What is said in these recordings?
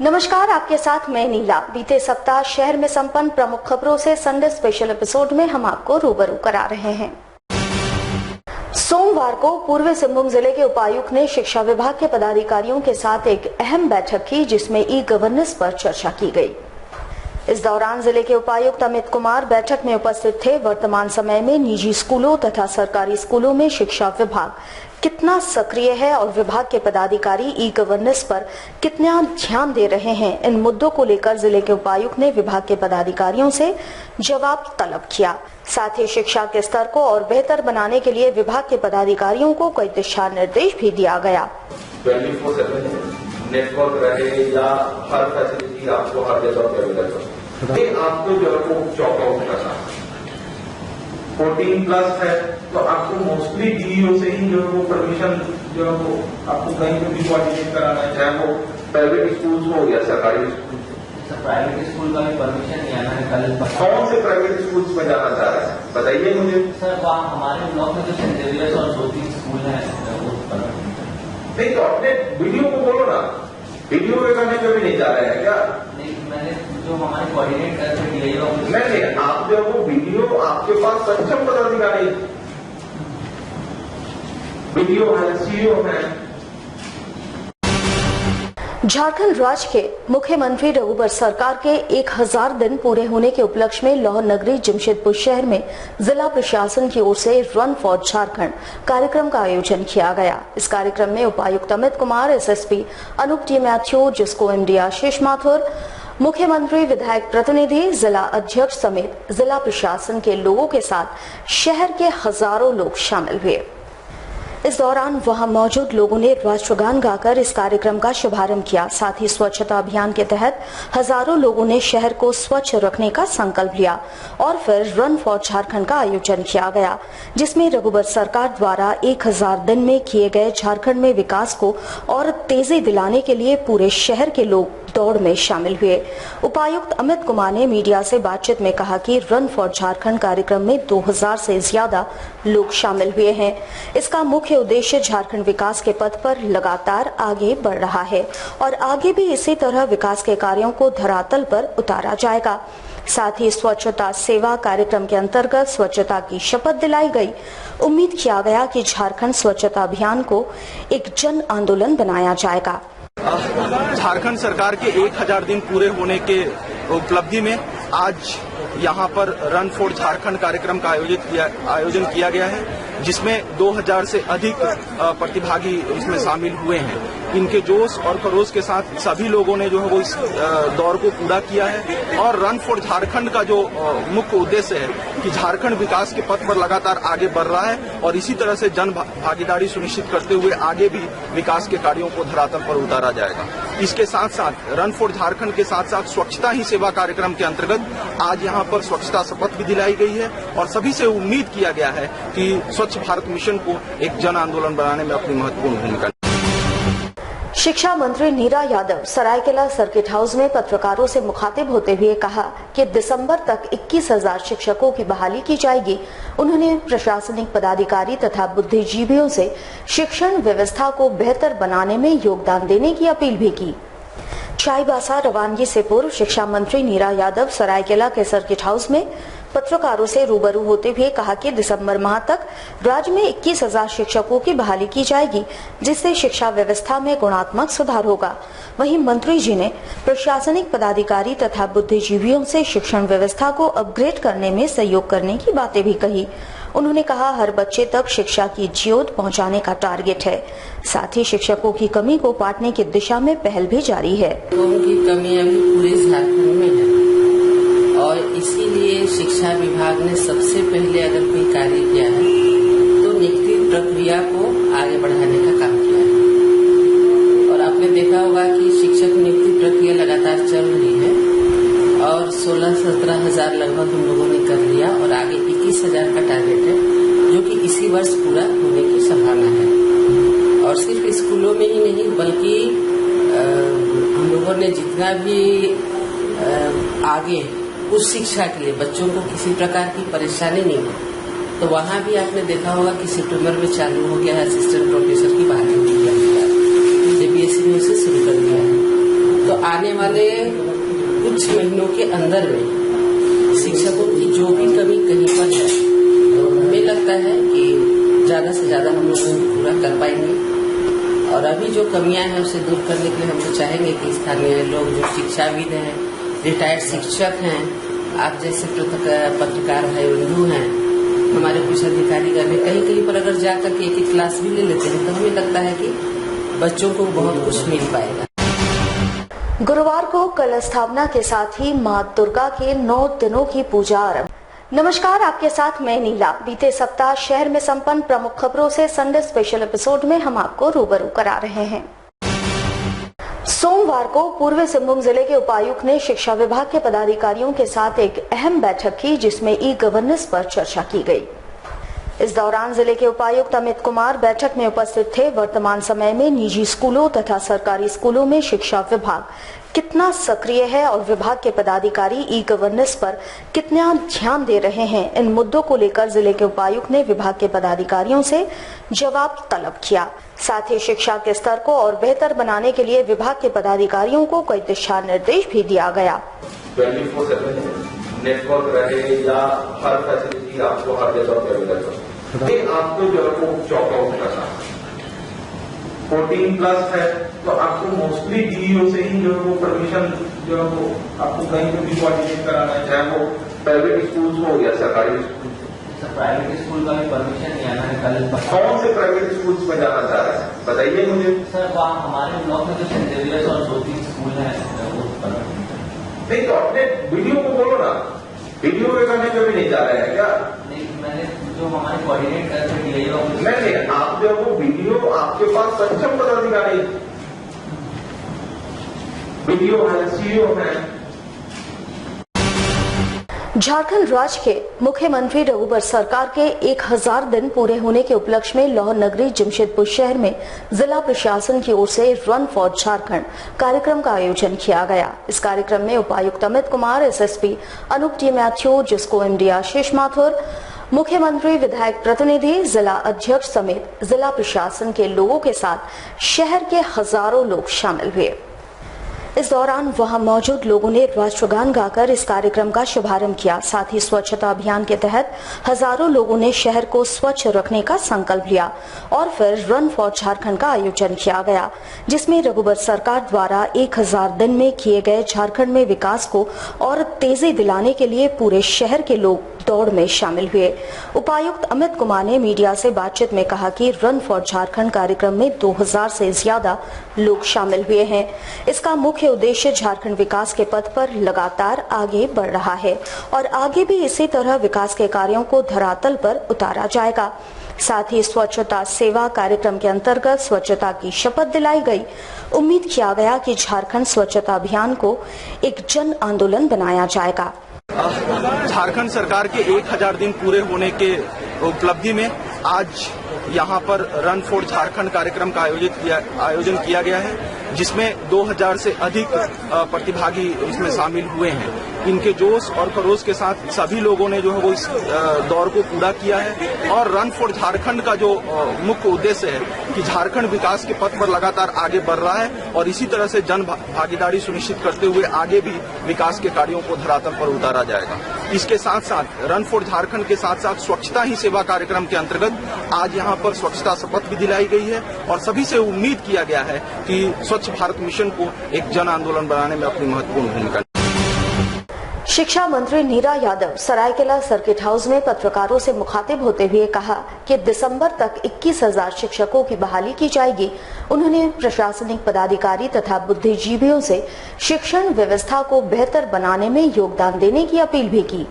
नमस्कार, आपके साथ मैं नीला। बीते सप्ताह शहर में संपन्न प्रमुख खबरों से संडे स्पेशल एपिसोड में हम आपको रूबरू करा रहे हैं। सोमवार को पूर्वी सिंहभूम जिले के उपायुक्त ने शिक्षा विभाग के पदाधिकारियों के साथ एक अहम बैठक की, जिसमें ई गवर्नेंस पर चर्चा की गई। इस दौरान जिले के उपायुक्त अमित कुमार बैठक में उपस्थित थे। वर्तमान समय में निजी स्कूलों तथा सरकारी स्कूलों में शिक्षा विभाग कितना सक्रिय है और विभाग के पदाधिकारी ई गवर्नेंस पर कितना ध्यान दे रहे हैं, इन मुद्दों को लेकर जिले के उपायुक्त ने विभाग के पदाधिकारियों से जवाब तलब किया। साथ ही शिक्षा के स्तर को और बेहतर बनाने के लिए विभाग के पदाधिकारियों को कई दिशा निर्देश भी दिया गया। 24/7 नेटवर्क रहे या हर फैसिलिटी आपको हर जगह पे अवेलेबल हो, आपको जो है वो चॉक आउट करना 14+ है तो आपको मोस्टली डीईओ से ही जो है वो परमिशन जो है वो आपको कहीं पे भी कोऑर्डिनेट कराना है, चाहे वो प्राइवेट स्कूल हो या सरकारी स्कूल। प्राइवेट स्कूल का भी परमिशन नहीं आना है। कल कौन से प्राइवेट स्कूल में जाना चाह रहे हैं बताइए मुझे। सर हमारे ब्लॉक में तो सेंट जेवियर्स और 2-3 स्कूल है। नहीं तो अपने वीडियो को बोलो ना, वीडियो के करने पे भी नहीं जा रहे हैं क्या? नहीं, मैंने जो हमारे कोऑर्डिनेटर नहीं, आप जो वो वीडियो आपके पास सक्षम पदाधिकारी वीडियो है, सीईओ है। झारखंड राज्य के मुख्यमंत्री रघुबर सरकार के 1000 दिन पूरे होने के उपलक्ष्य में लौह नगरी जमशेदपुर शहर में जिला प्रशासन की ओर से रन फॉर झारखंड कार्यक्रम का आयोजन किया गया। इस कार्यक्रम में उपायुक्त अमित कुमार, एसएसपी अनूप टी मैथ्यू, जिसको एमडी आशीष माथुर, मुख्यमंत्री, विधायक प्रतिनिधि, जिला अध्यक्ष समेत जिला प्रशासन के लोगों के साथ शहर के हजारों लोग शामिल हुए। इस दौरान वहां मौजूद लोगों ने राष्ट्रगान गाकर इस कार्यक्रम का शुभारंभ किया। साथ ही स्वच्छता अभियान के तहत हजारों लोगों ने शहर को स्वच्छ रखने का संकल्प लिया और फिर रन फॉर झारखंड का आयोजन किया गया, जिसमें रघुबर सरकार द्वारा 1000 दिन में किए गए झारखंड में विकास को और तेजी दिलाने के लिए पूरे शहर के लोग दौड़ में शामिल हुए। उपायुक्त अमित कुमार ने मीडिया से बातचीत में कहा कि रन फॉर झारखंड कार्यक्रम में 2000 से ज्यादा लोग शामिल हुए हैं। इसका मुख्य उद्देश्य झारखंड विकास के पथ पर लगातार आगे बढ़ रहा है और आगे भी इसी तरह विकास के कार्यों को धरातल पर उतारा जाएगा। साथ ही स्वच्छता सेवा कार्यक्रम के अंतर्गत स्वच्छता की शपथ दिलाई गई। उम्मीद किया गया कि झारखंड स्वच्छता अभियान को एक जन आंदोलन बनाया जाएगा। झारखंड सरकार के 1000 दिन पूरे होने के उपलब्धि में आज यहाँ पर रन फॉर झारखंड कार्यक्रम का आयोजन किया गया है, जिसमें 2000 से अधिक प्रतिभागी इसमें शामिल हुए हैं। इनके जोश और खरोश के साथ सभी लोगों ने जो है वो इस दौर को पूरा किया है और रन फॉर झारखंड का जो मुख्य उद्देश्य है कि झारखंड विकास के पथ पर लगातार आगे बढ़ रहा है और इसी तरह से जन भागीदारी सुनिश्चित करते हुए आगे भी विकास के कार्यों को धरातल पर उतारा जाएगा। इसके साथ साथ रन फॉर झारखंड के साथ साथ स्वच्छता ही सेवा कार्यक्रम के अंतर्गत आज यहाँ पर स्वच्छता शपथ भी दिलाई गई है और सभी से उम्मीद किया गया है कि स्वच्छ भारत मिशन को एक जन आंदोलन बनाने में अपनी महत्वपूर्ण भूमिका। शिक्षा मंत्री नीरा यादव सरायकेला सर्किट हाउस में पत्रकारों से मुखातिब होते हुए कहा कि दिसंबर तक 21,000 शिक्षकों की बहाली की जाएगी। उन्होंने प्रशासनिक पदाधिकारी तथा बुद्धिजीवियों से शिक्षण व्यवस्था को बेहतर बनाने में योगदान देने की अपील भी की। चाईबासा रवानगी से पूर्व शिक्षा मंत्री नीरा यादव सरायकेला के सर्किट हाउस में पत्रकारों से रूबरू होते हुए कहा कि दिसंबर माह तक राज्य में 21,000 शिक्षकों की बहाली की जाएगी, जिससे शिक्षा व्यवस्था में गुणात्मक सुधार होगा। वहीं मंत्री जी ने प्रशासनिक पदाधिकारी तथा बुद्धिजीवियों से शिक्षण व्यवस्था को अपग्रेड करने में सहयोग करने की बातें भी कही। उन्होंने कहा, हर बच्चे तक शिक्षा की ज्योत पहुंचाने का टारगेट है। साथ ही शिक्षकों की कमी को पाटने की दिशा में पहल भी जारी है। उनकी कमी अभी पूरे झारखंड में है और इसीलिए शिक्षा विभाग ने सबसे पहले अगर कोई कार्य किया है तो नियुक्ति प्रक्रिया को आगे बढ़ाने का काम किया है। और आपने देखा होगा कि शिक्षक नियुक्ति प्रक्रिया लगातार चल रही है और 16-17 हजार लगभग हम लोगों ने कर लिया और आगे 21,000 का टारगेट है, जो कि इसी वर्ष पूरा होने की संभावना है। और सिर्फ स्कूलों में ही नहीं बल्कि हम लोगों ने जितना भी आगे उस शिक्षा के लिए बच्चों को किसी प्रकार की परेशानी नहीं हो, तो वहाँ भी आपने देखा होगा कि सितंबर में चालू हो गया है असिस्टेंट प्रोफेसर की बहाली हो गया है, सीबीएसई ने उसे शुरू कर दिया है। तो आने वाले कुछ महीनों के अंदर में शिक्षकों की जो भी कमी कहीं पर है, तो हमें लगता है कि ज़्यादा से ज़्यादा हम लोग पूरा कर पाएंगे। और अभी जो कमियां हैं उसे दूर करने के लिए हम तो चाहेंगे कि स्थानीय लोग जो शिक्षाविद हैं, रिटायर्ड शिक्षक हैं, आप जैसे पत्रकार भाई बंधु हैं, हमारे कुछ अधिकारीगण हैं, कहीं कहीं पर अगर जाकर के एक क्लास भी ले लेते हैं तो हमें लगता है कि बच्चों को बहुत कुछ मिल पाएगा। गुरुवार को कलश स्थापना के साथ ही मां दुर्गा के 9 दिनों की पूजा आरंभ। नमस्कार, आपके साथ मैं नीला। बीते सप्ताह शहर में संपन्न प्रमुख खबरों से संडे स्पेशल एपिसोड में हम आपको रूबरू करा रहे हैं। सोमवार को पूर्वी सिंहभूम जिले के उपायुक्त ने शिक्षा विभाग के पदाधिकारियों के साथ एक अहम बैठक की, जिसमें ई गवर्नेंस पर चर्चा की गई। इस दौरान जिले के उपायुक्त अमित कुमार बैठक में उपस्थित थे। वर्तमान समय में निजी स्कूलों तथा सरकारी स्कूलों में शिक्षा विभाग कितना सक्रिय है और विभाग के पदाधिकारी ई गवर्नेंस पर कितना ध्यान दे रहे हैं, इन मुद्दों को लेकर जिले के उपायुक्त ने विभाग के पदाधिकारियों से जवाब तलब किया। साथ ही शिक्षा के स्तर को और बेहतर बनाने के लिए विभाग के पदाधिकारियों को कई दिशा निर्देश भी दिया गया। 24/7 नेटवर्क रहे या हर फैसिलिटी आपको हर जगह पे अवेलेबल हो, आपको जो है वो चॉक आउट करना। 14+ है तो आपको मोस्टली डीईओ से ही जो है वो परमिशन जो है वो आपको कहीं पे भी कोऑर्डिनेट कराना है, चाहे वो प्राइवेट स्कूल हो या सरकारी स्कूल। सर, प्राइवेट स्कूल का भी परमिशन नहीं आना है। कल कौन से प्राइवेट स्कूल में जाना चाह रहे हैं बताइए मुझे। सर, वहाँ हमारे ब्लॉक में तो सेंट जेवियर्स और 2-3 स्कूल हैं, वो नहीं तो अपने वीडियो को बोलो ना, वीडियो के करने पे भी नहीं जा रहे हैं क्या? नहीं, मैंने जो हमारे कोऑर्डिनेट करके दिया नहीं, आप जो वो वीडियो आपके पास सक्षम पदाधिकारी वीडियो है, सीईओ है। झारखंड राज्य के मुख्यमंत्री रघुबर सरकार के 1000 दिन पूरे होने के उपलक्ष्य में लाहौर नगरी जमशेदपुर शहर में जिला प्रशासन की ओर से रन फॉर झारखंड कार्यक्रम का आयोजन किया गया। इस कार्यक्रम में उपायुक्त अमित कुमार, एसएसपी अनूप टी मैथ्यू, जिसको एमडी आशीष माथुर, मुख्यमंत्री, विधायक प्रतिनिधि, जिला अध्यक्ष समेत जिला प्रशासन के लोगों के साथ शहर के हजारों लोग शामिल हुए। इस दौरान वहां मौजूद लोगों ने राष्ट्रगान गाकर इस कार्यक्रम का शुभारंभ किया। साथ ही स्वच्छता अभियान के तहत हजारों लोगों ने शहर को स्वच्छ रखने का संकल्प लिया और फिर रन फॉर झारखंड का आयोजन किया गया, जिसमें रघुबर सरकार द्वारा 1000 दिन में किए गए झारखंड में विकास को और तेजी दिलाने के लिए पूरे शहर के लोग दौड़ में शामिल हुए। उपायुक्त अमित कुमार ने मीडिया से बातचीत में कहा कि रन फॉर झारखंड कार्यक्रम में 2000 से ज्यादा लोग शामिल हुए हैं। इसका मुख्य उद्देश्य झारखंड विकास के पथ पर लगातार आगे बढ़ रहा है और आगे भी इसी तरह विकास के कार्यों को धरातल पर उतारा जाएगा। साथ ही स्वच्छता सेवा कार्यक्रम के अंतर्गत स्वच्छता की शपथ दिलाई गई। उम्मीद किया गया कि झारखंड स्वच्छता अभियान को एक जन आंदोलन बनाया जाएगा। झारखंड सरकार के 1000 दिन पूरे होने के उपलब्धि में आज यहाँ पर रन फॉर झारखंड कार्यक्रम का आयोजन किया गया है, जिसमें 2000 से अधिक प्रतिभागी इसमें शामिल हुए हैं। इनके जोश और खरोश के साथ सभी लोगों ने जो है वो इस दौर को पूरा किया है और रन फॉर झारखंड का जो मुख्य उद्देश्य है कि झारखंड विकास के पथ पर लगातार आगे बढ़ रहा है और इसी तरह से जन भागीदारी सुनिश्चित करते हुए आगे भी विकास के कार्यों को धरातल पर उतारा जाएगा। इसके साथ साथ रन फॉर झारखंड के साथ साथ स्वच्छता ही सेवा कार्यक्रम के अंतर्गत आज यहाँ पर स्वच्छता शपथ भी दिलाई गई है और सभी से उम्मीद किया गया है कि स्वच्छ भारत मिशन को एक जन आंदोलन बनाने में अपनी महत्वपूर्ण भूमिका। शिक्षा मंत्री नीरा यादव सरायकेला सर्किट हाउस में पत्रकारों से मुखातिब होते हुए कहा कि दिसंबर तक 21,000 शिक्षकों की बहाली की जाएगी। उन्होंने प्रशासनिक पदाधिकारी तथा बुद्धिजीवियों से शिक्षण व्यवस्था को बेहतर बनाने में योगदान देने की अपील भी की।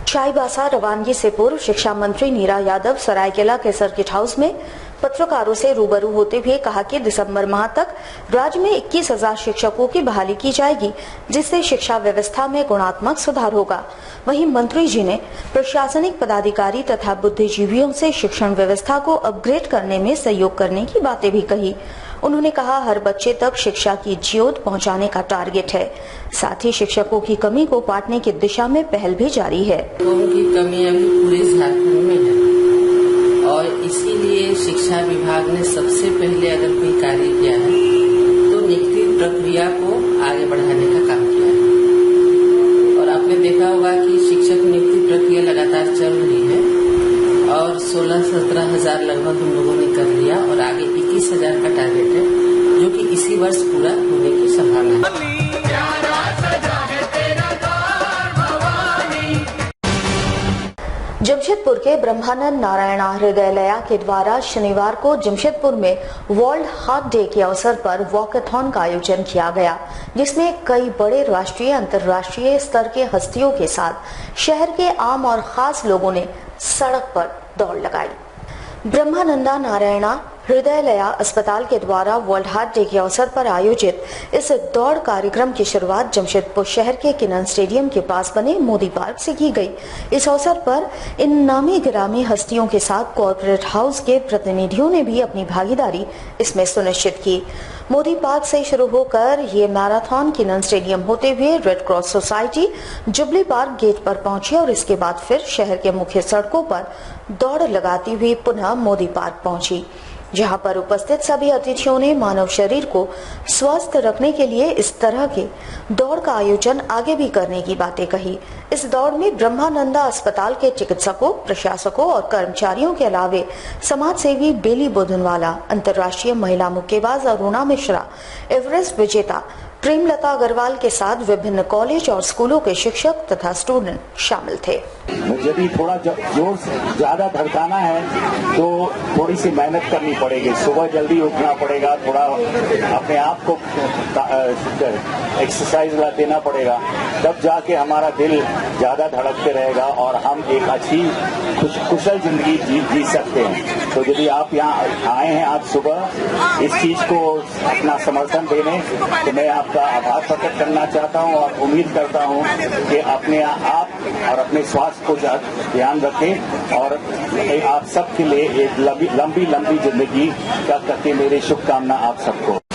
चाईबासा रवानगी से पूर्व शिक्षा मंत्री नीरा यादव सरायकेला के सर्किट हाउस में पत्रकारों से रूबरू होते हुए कहा कि दिसंबर माह तक राज्य में 21,000 शिक्षकों की बहाली की जाएगी, जिससे शिक्षा व्यवस्था में गुणात्मक सुधार होगा। वहीं मंत्री जी ने प्रशासनिक पदाधिकारी तथा बुद्धिजीवियों से शिक्षण व्यवस्था को अपग्रेड करने में सहयोग करने की बातें भी कही। उन्होंने कहा हर बच्चे तक शिक्षा की ज्योत पहुंचाने का टारगेट है। साथ ही शिक्षकों की कमी को पाटने की दिशा में पहल भी जारी है। उनकी कमी अभी पूरे झारखंड में है और इसीलिए शिक्षा विभाग ने सबसे पहले अगर कोई कार्य किया है तो नियुक्ति प्रक्रिया को आगे बढ़ाने का काम किया है। और आपने देखा होगा कि शिक्षक नियुक्ति प्रक्रिया लगातार चल रही है और 16-17 हजार लगभग हम लोगों ने कर लिया और आगे 21,000 का टारगेट है जो कि इसी वर्ष पूरा होने की संभावना है। जमशेदपुर के ब्रह्मानंद नारायणा हृदयालय के द्वारा शनिवार को जमशेदपुर में वर्ल्ड हार्ट डे के अवसर पर वॉकथॉन का आयोजन किया गया, जिसमें कई बड़े राष्ट्रीय अंतर्राष्ट्रीय स्तर के हस्तियों के साथ शहर के आम और खास लोगों ने सड़क पर दौड़ लगाई। ब्रह्मानंदा नारायणा हृदयालय अस्पताल के द्वारा वर्ल्ड हार्ट डे के अवसर पर आयोजित इस दौड़ कार्यक्रम की शुरुआत जमशेदपुर शहर के किनन स्टेडियम के पास बने मोदी पार्क से की गई। इस अवसर पर इन नामी गिरामी हस्तियों के साथ कॉर्पोरेट हाउस के प्रतिनिधियों ने भी अपनी भागीदारी इसमें सुनिश्चित की। मोदी पार्क से शुरू होकर ये मैराथन किनन स्टेडियम होते हुए Red Cross Society Jubilee Park gate पर पहुंची और इसके बाद फिर शहर के मुख्य सड़कों पर दौड़ लगाती हुई पुनः मोदी पार्क पहुंची, जहां पर उपस्थित सभी अतिथियों ने मानव शरीर को स्वस्थ रखने के लिए इस तरह के दौड़ का आयोजन आगे भी करने की बातें कही। इस दौड़ में ब्रह्मानंदा अस्पताल के चिकित्सकों, प्रशासकों और कर्मचारियों के अलावे समाज सेवी बेली बोधनवाला, अंतर्राष्ट्रीय महिला मुक्केबाज अरुणा मिश्रा, एवरेस्ट विजेता प्रेमलता अग्रवाल के साथ विभिन्न कॉलेज और स्कूलों के शिक्षक तथा स्टूडेंट शामिल थे। यदि थोड़ा जोर से ज्यादा धड़काना है तो थोड़ी सी मेहनत करनी पड़ेगी। सुबह जल्दी उठना पड़ेगा, थोड़ा अपने आप को एक्सरसाइज देना पड़ेगा, तब जाके हमारा दिल ज्यादा धड़कते रहेगा और हम एक अच्छी कुशल जिंदगी जी सकते हैं। तो यदि आप यहाँ आए हैं आज सुबह इस चीज को अपना समर्थन देने, तो मैं आपका आभार प्रकट करना चाहता हूँ और उम्मीद करता हूँ कि अपने आप और अपने स्वास्थ्य को ध्यान रखें और आप सबके लिए एक लंबी जिंदगी का करके मेरी शुभकामना आप सबको।